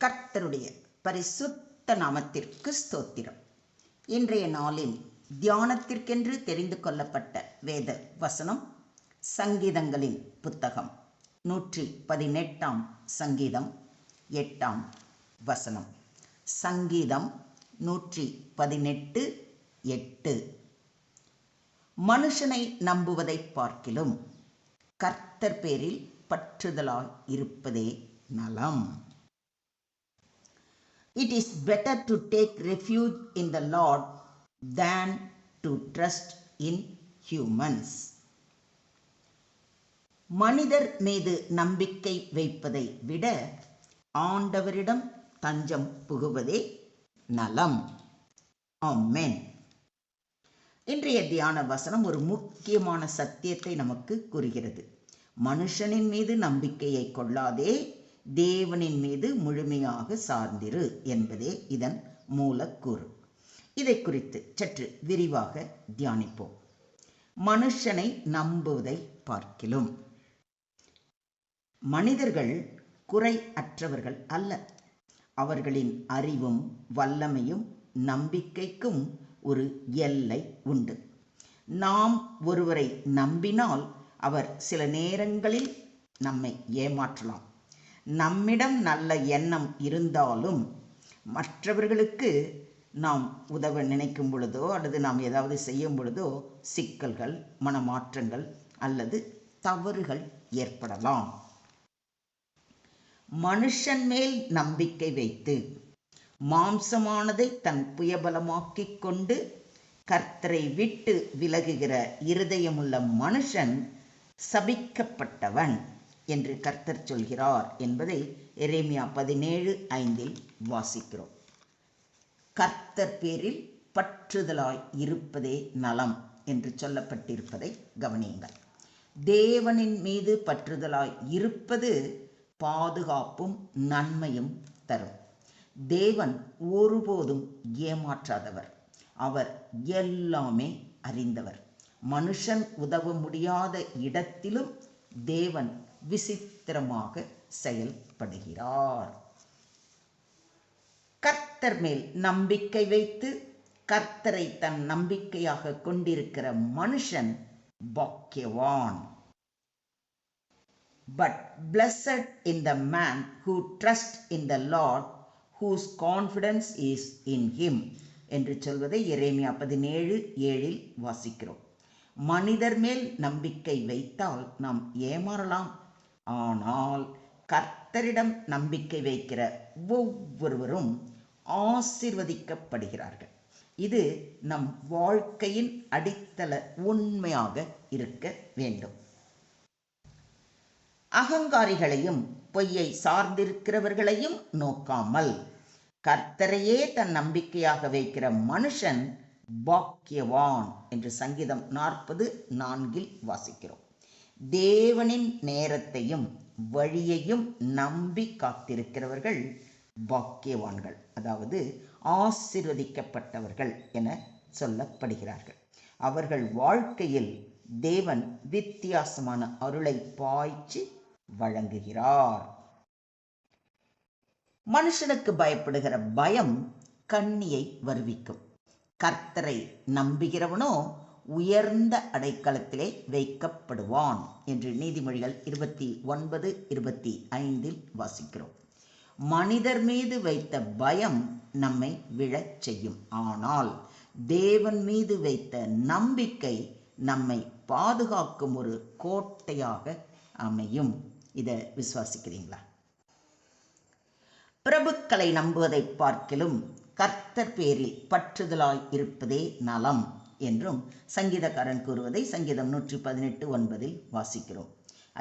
கர்த்தருடைய பரிசுத்த நாமத்திற்கு ஸ்தோத்திரம். இன்றைய நாளில் தியானத்திற்கென்று தெரிந்து கொள்ளப்பட்ட வேத வசனம் சங்கீதங்களின் புத்தகம் 118 சங்கீதம் 8 வசனம். சங்கீதம் 118:8. மனுஷனை நம்புவதை பார்க்கிலும் கர்த்தர் பேரில் பற்றுதலாய் இருப்பதே நலம். It is better to take refuge in the Lord than to trust in humans. மனிதர் மீது நம்பிக்கை வைப்பதை விட ஆண்டவரிடம் தஞ்சம் புகுவதே நலம். ஆமென். இன்றைய தியான வசனம் ஒரு முக்கியமான சத்தியத்தை நமக்கு கூறுகிறது. மனுஷனின் மீது நம்பிக்கையை கொள்ளாதே, தேவனின் மீது முழுமையாக சார்ந்திரு என்பதே இதன் மூலக்கூறு. இதை குறித்து சற்று விரிவாக தியானிப்போம். மனுஷனை நம்புவதை பார்க்கிலும். மனிதர்கள் குறை அற்றவர்கள் அல்ல. அவர்களின் அறிவும் வல்லமையும் நம்பிக்கைக்கும் ஒரு எல்லை உண்டு. நாம் ஒருவரை நம்பினால் அவர் சில நேரங்களில் நம்மை ஏமாற்றலாம். நம்மிடம் நல்ல எண்ணம் இருந்தாலும் மற்றவர்களுக்கு நாம் உதவ நினைக்கும் பொழுதோ அல்லது நாம் ஏதாவது செய்யும் பொழுதோ சிக்கல்கள், மனமாற்றங்கள் அல்லது தவறுகள் ஏற்படலாம். மனுஷன் மேல் நம்பிக்கை வைத்து மாம்சமானதை தன் புயபலமாக்கிக் கொண்டு கர்த்தரை விட்டு விலகுகிற இருதயமுள்ள மனுஷன் சபிக்கப்பட்டவன் என்று கர்த்தர் சொல்கிறார் என்பதை எரேமியா 17:5 வாசிக்கிறோம். கர்த்தர் பேரில் பற்றுதலாய் இருப்பதே நலம் என்று சொல்லப்பட்டிருப்பதை கவனியுங்கள். தேவனின் மீது பற்றுதலாய் இருப்பது பாதுகாப்பும் நன்மையும் தரும். தேவன் ஒருபோதும் ஏமாற்றாதவர். அவர் எல்லாமே அறிந்தவர். மனுஷன் உதவ முடியாத இடத்திலும் தேவன் விசித்திரமாக செயல்படுகிறார். கர்த்தர் மேல் நம்பிக்கை வைத்து கர்த்தரை தன் நம்பிக்கையாக கொண்டிருக்கிற மனுஷன் பாக்கியவான். But blessed in the man who trusts in the Lord, whose confidence is in him என்று சொல்வதை எரேமியா 17:7 வாசிக்கிறோம். மனிதர் மேல் நம்பிக்கை வைத்தால் நாம் ஏமாறலாம். ஆனால் கர்த்தரிடம் நம்பிக்கை வைக்கிற ஒவ்வொருவரும் ஆசீர்வதிக்கப்படுகிறார்கள். இது நம் வாழ்க்கையின் அடித்தள உண்மையாக இருக்க வேண்டும். அகங்காரிகளையும் பொய்யை சார்ந்திருக்கிறவர்களையும் நோக்காமல் கர்த்தரையே தன் நம்பிக்கையாக வைக்கிற மனுஷன் பாக்கியவான் என்று சங்கீதம் 40:4 வாசிக்கிறோம். தேவனின் நேரத்தையும் வழியையும் நம்பி காத்திருக்கிறவர்கள் பாக்கியவான்கள், அதாவது ஆசீர்வதிக்கப்பட்டவர்கள் என சொல்லப்படுகிறார்கள். அவர்கள் வாழ்க்கையில் தேவன் வித்தியாசமான அருளை பாய்ச்சி வழங்குகிறார். மனுஷனுக்கு பயப்படுகிற பயம் கண்ணியை வருவிக்கும். கர்த்தரை நம்புகிறவனோ உயர்ந்த அடைக்கலத்திலே வைக்கப்படுவான் என்று நீதிமொழிகள் 29:25 வாசிக்கிறோம். மனிதர் மீது வைத்த பயம் நம்மை விழச் செய்யும். ஆனால் தேவன் மீது வைத்த நம்பிக்கை நம்மை பாதுகாக்கும் ஒரு கோட்டையாக அமையும். இதை விசுவாசிக்கிறீங்களா? பிரபுக்களை நம்புவதை பார்க்கிலும் கர்த்தர் பேரில் பற்றுதலாய் இருப்பதே நலம் என்றும் சங்கீதக்காரன் கூறுவதை சங்கீதம் 118:9 வாசிக்கிறோம்.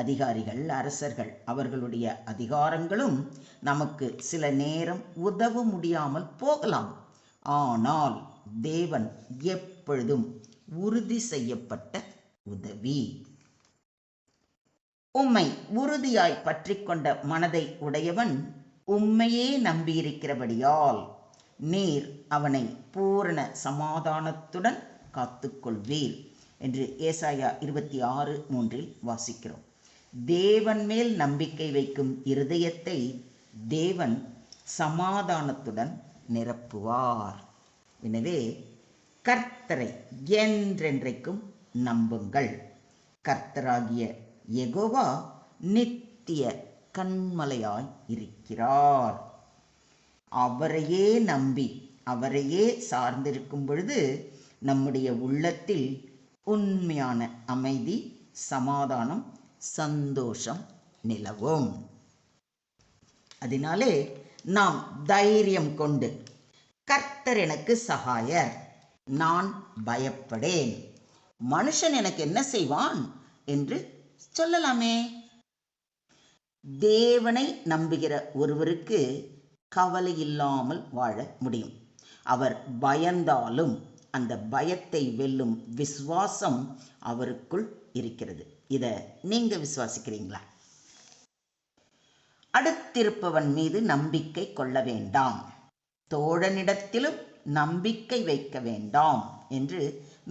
அதிகாரிகள், அரசர்கள், அவர்களுடைய அதிகாரங்களும் நமக்கு சில நேரம் உதவ முடியாமல் போகலாம். ஆனால் தேவன் எப்பொழுதும் உறுதி செய்யப்பட்ட உதவி. உம்மை உறுதியாய் பற்றி கொண்ட மனதை உடையவன் உம்மையே நம்பியிருக்கிறபடியால் நீர் அவனை பூரண சமாதானத்துடன் காத்துக்கொள்வீர் என்று ஏசாயா 26:3 வாசிக்கிறோம். தேவன் மேல் நம்பிக்கை வைக்கும் இருதயத்தை தேவன் சமாதானத்துடன் நிரப்புவார். எனவே கர்த்தரை என்றென்றைக்கும் நம்புங்கள். கர்த்தராகிய யெகோவா நித்திய கன்மலையாய் இருக்கிறார். அவரையே நம்பி அவரையே சார்ந்திருக்கும் பொழுது நம்முடைய உள்ளத்தில் உண்மையான அமைதி, சமாதானம், சந்தோஷம் நிலவும். அதனாலே நாம் தைரியம் கொண்டு கர்த்தர் எனக்கு சகாயர், நான் பயப்படேன், மனுஷன் எனக்கு என்ன செய்வான் என்று சொல்லலாமே. தேவனை நம்புகிற ஒருவருக்கு கவலை இல்லாமல் வாழ முடியும். அவர் பயந்தாலும் அந்த பயத்தை வெல்லும் விசுவாசம் அவருக்குள் இருக்கிறது. இதை நீங்க விசுவாசிக்கிறீங்களா? அடுத்திருப்பவன் மீது நம்பிக்கை கொள்ள வேண்டாம், தோழனிடத்திலும் நம்பிக்கை வைக்க வேண்டாம் என்று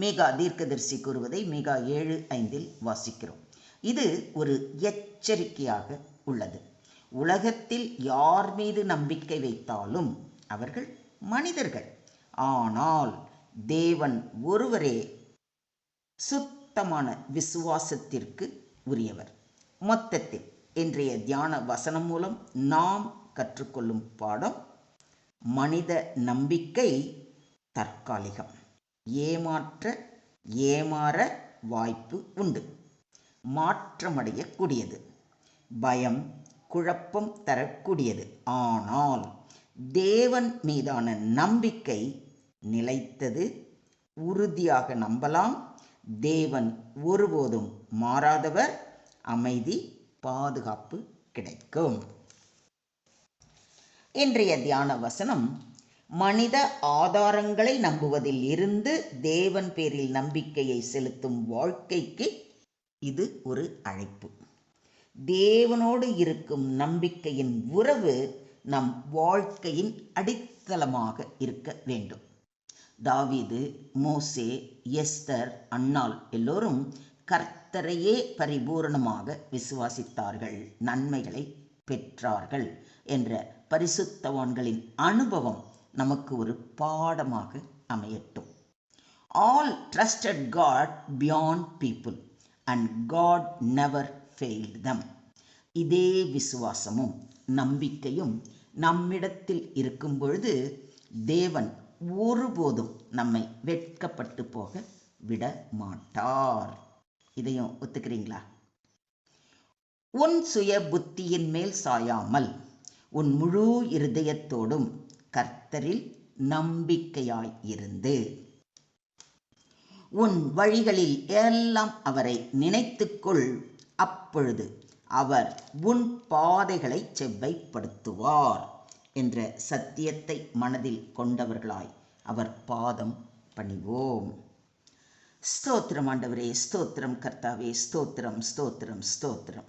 மீகா தீர்க்கதரிசி கூறுவதை மீகா 7:5 வாசிக்கிறோம். இது ஒரு எச்சரிக்கையாக உள்ளது. உலகத்தில் யார் மீது நம்பிக்கை வைத்தாலும் அவர்கள் மனிதர்கள். ஆனால் தேவன் ஒருவரே சுத்தமான விசுவாசத்திற்கு உரியவர். மொத்தத்தில் இன்றைய தியான வசனம் மூலம் நாம் கற்றுக்கொள்ளும் பாடம், மனித நம்பிக்கை தற்காலிகம், ஏமாற வாய்ப்பு உண்டு, மாற்றமடையக்கூடியது, பயம் குழப்பம் தரக்கூடியது. ஆனால் தேவன் மீதான நம்பிக்கை நிலைத்தது. உறுதியாக நம்பலாம். தேவன் ஒருபோதும் மாறாதவர். அமைதி, பாதுகாப்பு கிடைக்கும். இன்றைய தியான வசனம், மனித ஆதாரங்களை நம்புவதில் இருந்து தேவன் பேரில் நம்பிக்கையை செலுத்தும் வாழ்க்கைக்கு இது ஒரு அழைப்பு. தேவனோடு இருக்கும் நம்பிக்கையின் உறவு நம் வாழ்க்கையின் அடித்தளமாக இருக்க வேண்டும். தாவீது, மோசே, எஸ்தர், அன்னாள் எல்லோரும் கர்த்தரையே பரிபூரணமாக விசுவாசித்தார்கள், நன்மைகளை பெற்றார்கள் என்ற பரிசுத்தவான்களின் அனுபவம் நமக்கு ஒரு பாடமாக அமையட்டும். All trusted God beyond people and God never failed them. இதே விசுவாசமும் நம்பிக்கையும் நம்மிடத்தில் இருக்கும் பொழுது தேவன் ஒருபோதும் நம்மை வெட்கப்பட்டு போக விட மாட்டார். இதையும் ஒத்துக்கிறீங்களா? உன் சுய புத்தியின் மேல் சாயாமல் உன் முழு இருதயத்தோடும் கர்த்தரில் நம்பிக்கையாய் இருந்து உன் வழிகளில் எல்லாம் அவரை நினைத்துக்கொள். அப்பொழுது அவர் உன் பாதைகளை செவ்வைப்படுத்துவார் என்ற சத்தியத்தை மனதில் கொண்டவர்களாய் அவர் பாதம் பணிவோம். ஸ்தோத்திரம் ஆண்டவரே, ஸ்தோத்திரம் கர்த்தாவே, ஸ்தோத்திரம் ஸ்தோத்திரம் ஸ்தோத்திரம்.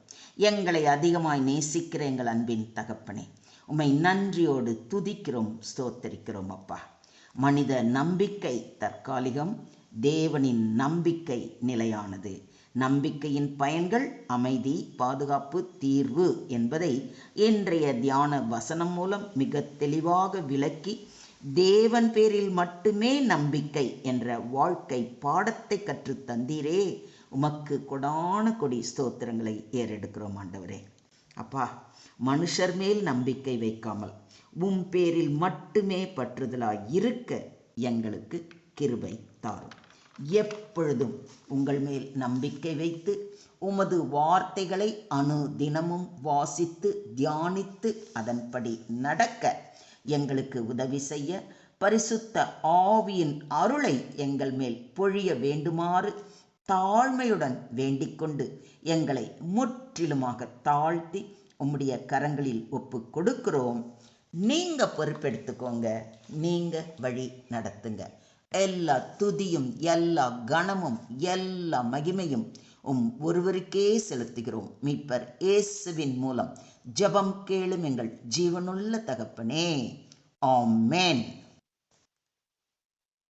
எங்களை அதிகமாய் நேசிக்கிற எங்கள் அன்பின் தகப்பனே, உம்மை நன்றியோடு துதிக்கிறோம், ஸ்தோத்தரிக்கிறோம் அப்பா. மனித நம்பிக்கை தற்காலிகம், தேவனின் நம்பிக்கை நிலையானது. நம்பிக்கையின் பயன்கள் அமைதி, பாதுகாப்பு, தீர்வு என்பதை இன்றைய தியான வசனம் மூலம் மிக தெளிவாக விளக்கி தேவன் பேரில் மட்டுமே நம்பிக்கை என்ற வாழ்க்கை பாடத்தை கற்று தந்தீரே, உமக்கு கொடான கொடி ஸ்தோத்திரங்களை ஏறெடுக்கிறோம் ஆண்டவரே. அப்பா, மனுஷர் மேல் நம்பிக்கை வைக்காமல் உம் பேரில் மட்டுமே பற்றுதலாய் இருக்க எங்களுக்கு கிருபை தாரும். எப்பொழுதும் உங்கள் மேல் நம்பிக்கை வைத்து உமது வார்த்தைகளை தினமும் வாசித்து தியானித்து அதன்படி நடக்க எங்களுக்கு உதவி செய்ய பரிசுத்த ஆவியின் அருளை எங்கள் மேல் பொழிய வேண்டுமாறு தாழ்மையுடன் வேண்டிக்கொண்டு எங்களை முற்றிலுமாக தாழ்த்தி உம்முடைய கரங்களில் ஒப்பு கொடுக்கிறோம். நீங்க பொறுப்பெடுத்துக்கோங்க, நீங்க வழி நடத்துங்க. எல்லா துதியும் எல்லா கனமும் எல்லா மகிமையும் ஒருவருக்கே செலுத்துகிறோம். மீட்பர் இயேசுவின் மூலம் ஜெபம் கேளும் எங்கள் ஜீவனுள்ள தகப்பனே. ஆமென்.